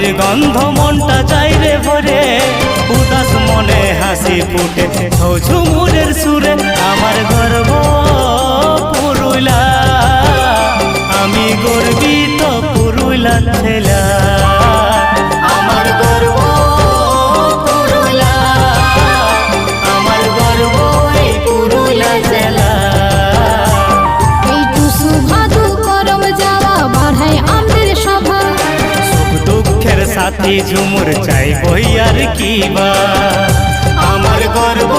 মাটির গন্ধ মনটা চাই রে ভরে, উদাস মনে হাসি ফুটে ঝুমুরের সুরে। আমার গর্ব পুরুলিয়া, আমি গর্বিত পুরুলিয়া ছেলা। আমার গর্ব পুরুলিয়া, আমার গর্ব এই পুরুলিয়া জেলা। এই টুসু ভাদু করম যাওয়া বাড়াই আমাদের সভা, সুখ দুঃখের সাথী ঝুমুর চাই বই আর কি বা। আমার গর্ব